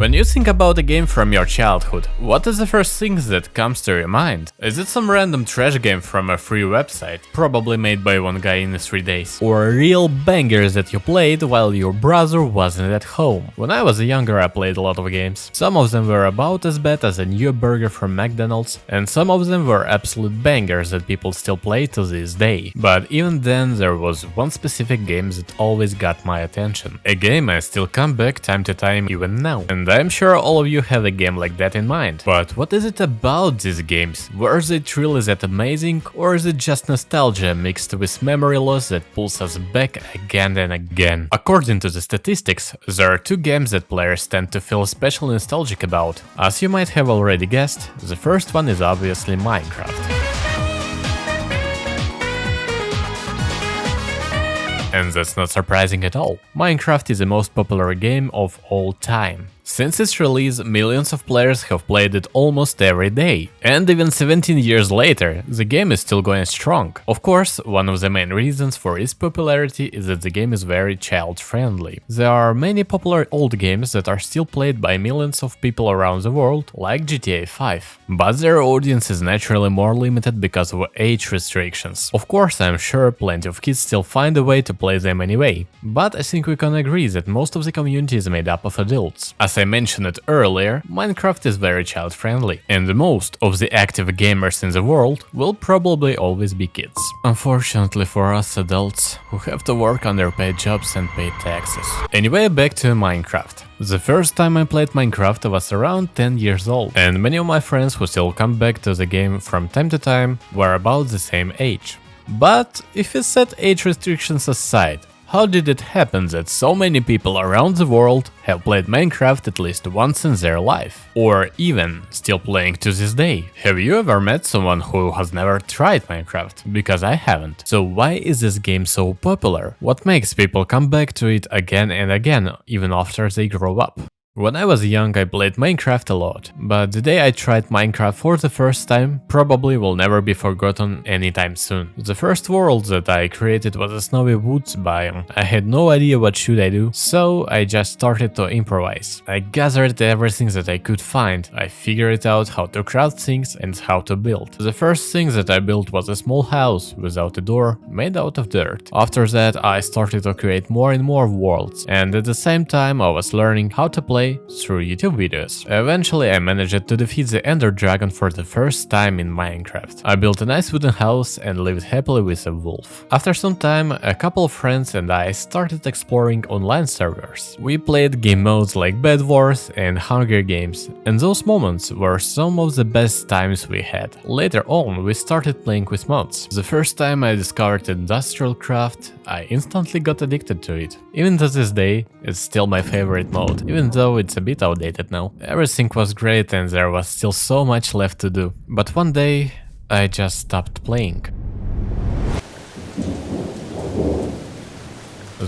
When you think about a game from your childhood, what is the first thing that comes to your mind? Is it some random trash game from a free website, probably made by one guy in 3 days? Or a real banger that you played while your brother wasn't at home? When I was younger, I played a lot of games. Some of them were about as bad as a new burger from McDonald's, and some of them were absolute bangers that people still play to this day. But even then, there was one specific game that always got my attention. A game I still come back time to time even now. And I'm sure all of you have a game like that in mind. But what is it about these games? Were they truly that amazing, or is it just nostalgia mixed with memory loss that pulls us back again and again? According to the statistics, there are 2 games that players tend to feel especially nostalgic about. As you might have already guessed, the first one is obviously Minecraft. And that's not surprising at all. Minecraft is the most popular game of all time. Since its release, millions of players have played it almost every day. And even 17 years later, the game is still going strong. Of course, one of the main reasons for its popularity is that the game is very child-friendly. There are many popular old games that are still played by millions of people around the world, like GTA 5. But their audience is naturally more limited because of age restrictions. Of course, I'm sure plenty of kids still find a way to play them anyway. But I think we can agree that most of the community is made up of adults. As I mentioned it earlier, Minecraft is very child-friendly, and the most of the active gamers in the world will probably always be kids. Unfortunately for us adults, who have to work underpaid jobs and pay taxes. Anyway, back to Minecraft. The first time I played Minecraft I was around 10 years old, and many of my friends who still come back to the game from time to time were about the same age. But if we set age restrictions aside, how did it happen that so many people around the world have played Minecraft at least once in their life? Or even still playing to this day? Have you ever met someone who has never tried Minecraft? Because I haven't. So why is this game so popular? What makes people come back to it again and again, even after they grow up? When I was young, I played Minecraft a lot, but the day I tried Minecraft for the first time probably will never be forgotten anytime soon. The first world that I created was a snowy woods biome. I had no idea what should I do, so I just started to improvise. I gathered everything that I could find. I figured out how to craft things and how to build. The first thing that I built was a small house without a door, made out of dirt. After that, I started to create more and more worlds, and at the same time I was learning how to play through YouTube videos. Eventually I managed to defeat the Ender Dragon for the first time in Minecraft. I built a nice wooden house and lived happily with a wolf. After some time, a couple of friends and I started exploring online servers. We played game modes like Bed Wars and Hunger Games, and those moments were some of the best times we had. Later on, we started playing with mods. The first time I discovered Industrial Craft, I instantly got addicted to it. Even to this day, it's still my favorite mode, even though it's a bit outdated now. Everything was great and there was still so much left to do. But one day, I just stopped playing.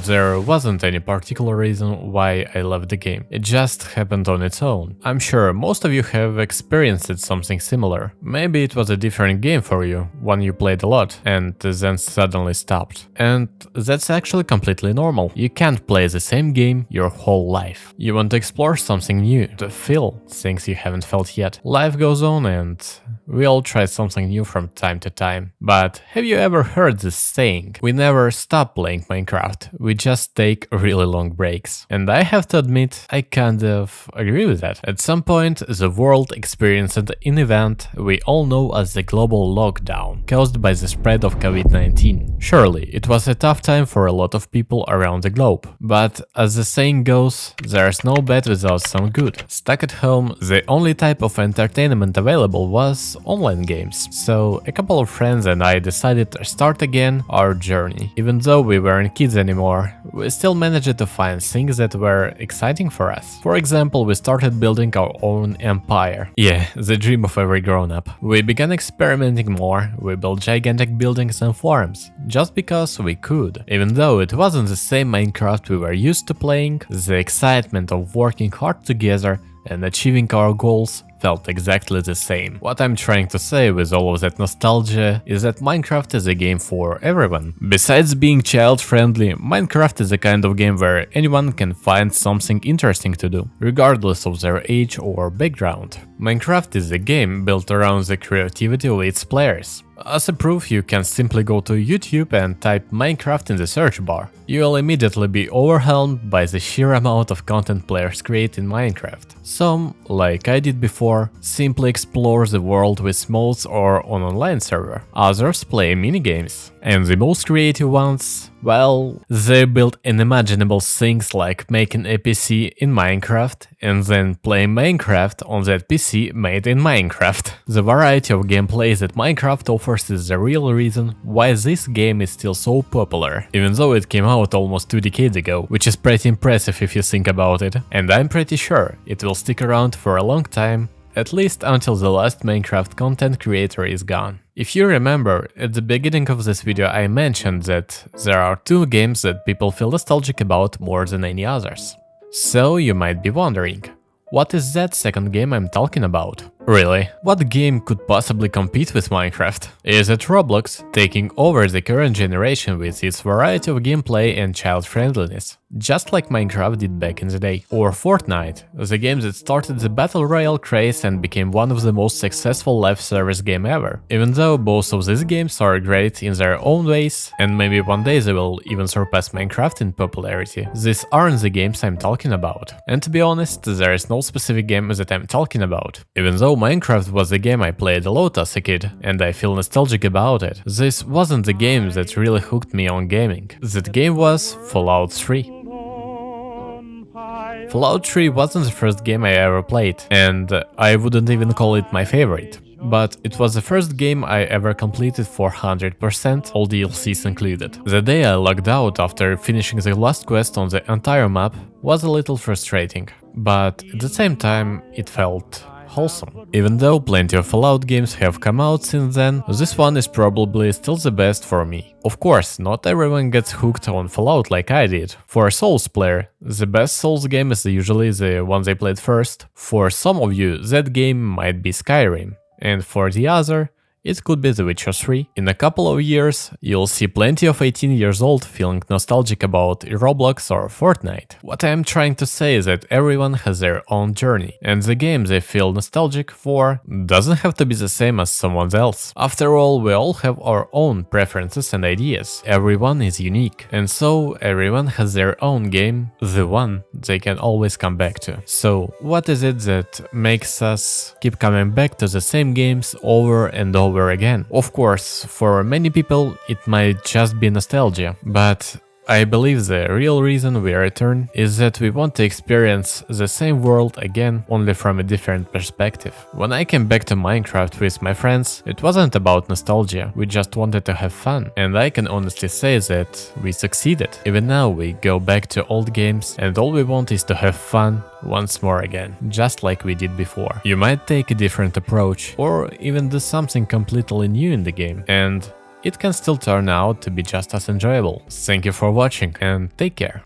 There wasn't any particular reason why I left the game, it just happened on its own. I'm sure most of you have experienced something similar. Maybe it was a different game for you, one you played a lot, and then suddenly stopped. And that's actually completely normal. You can't play the same game your whole life. You want to explore something new, to feel things you haven't felt yet. Life goes on and we all try something new from time to time. But have you ever heard this saying? We never stop playing Minecraft. We just take really long breaks. And I have to admit, I kind of agree with that. At some point, the world experienced an event we all know as the global lockdown, caused by the spread of COVID-19. Surely, it was a tough time for a lot of people around the globe. But as the saying goes, there's no bad without some good. Stuck at home, the only type of entertainment available was online games. So a couple of friends and I decided to start again our journey. Even though we weren't kids anymore, we still managed to find things that were exciting for us. For example, we started building our own empire. Yeah, the dream of every grown-up. We began experimenting more, we built gigantic buildings and farms, just because we could. Even though it wasn't the same Minecraft we were used to playing, the excitement of working hard together and achieving our goals felt exactly the same. What I'm trying to say with all of that nostalgia is that Minecraft is a game for everyone. Besides being child-friendly, Minecraft is a kind of game where anyone can find something interesting to do, regardless of their age or background. Minecraft is a game built around the creativity of its players. As a proof, you can simply go to YouTube and type Minecraft in the search bar. You'll immediately be overwhelmed by the sheer amount of content players create in Minecraft. Some, like I did before, simply explore the world with mods or on an online server. Others play minigames. And the most creative ones, well, they build unimaginable things like making a PC in Minecraft and then play Minecraft on that PC made in Minecraft. The variety of gameplay that Minecraft offers is the real reason why this game is still so popular, even though it came out almost 2 decades ago, which is pretty impressive if you think about it, and I'm pretty sure it will stick around for a long time, at least until the last Minecraft content creator is gone. If you remember, at the beginning of this video I mentioned that there are 2 games that people feel nostalgic about more than any others. So you might be wondering, what is that second game I'm talking about? Really, what game could possibly compete with Minecraft? Is it Roblox taking over the current generation with its variety of gameplay and child-friendliness, just like Minecraft did back in the day? Or Fortnite, the game that started the Battle Royale craze and became one of the most successful live service game ever? Even though both of these games are great in their own ways, and maybe one day they will even surpass Minecraft in popularity, these aren't the games I'm talking about. And to be honest, there is no specific game that I'm talking about. Even though Minecraft was a game I played a lot as a kid, and I feel nostalgic about it, this wasn't the game that really hooked me on gaming. That game was Fallout 3. Fallout 3 wasn't the first game I ever played, and I wouldn't even call it my favorite. But it was the first game I ever completed for 100%, all DLCs included. The day I logged out after finishing the last quest on the entire map was a little frustrating, but at the same time it felt wholesome. Even though plenty of Fallout games have come out since then, this one is probably still the best for me. Of course, not everyone gets hooked on Fallout like I did. For a Souls player, the best Souls game is usually the one they played first. For some of you, that game might be Skyrim, and for the other, it could be The Witcher 3. In a couple of years, you'll see plenty of 18 years old feeling nostalgic about Roblox or Fortnite. What I am trying to say is that everyone has their own journey, and the game they feel nostalgic for doesn't have to be the same as someone else. After all, we all have our own preferences and ideas. Everyone is unique, and so everyone has their own game, the one they can always come back to. So, what is it that makes us keep coming back to the same games over and over again? Of course, for many people it might just be nostalgia, but I believe the real reason we return is that we want to experience the same world again, only from a different perspective. When I came back to Minecraft with my friends, it wasn't about nostalgia, we just wanted to have fun, and I can honestly say that we succeeded. Even now we go back to old games and all we want is to have fun once more again, just like we did before. You might take a different approach, or even do something completely new in the game, and it can still turn out to be just as enjoyable. Thank you for watching and take care.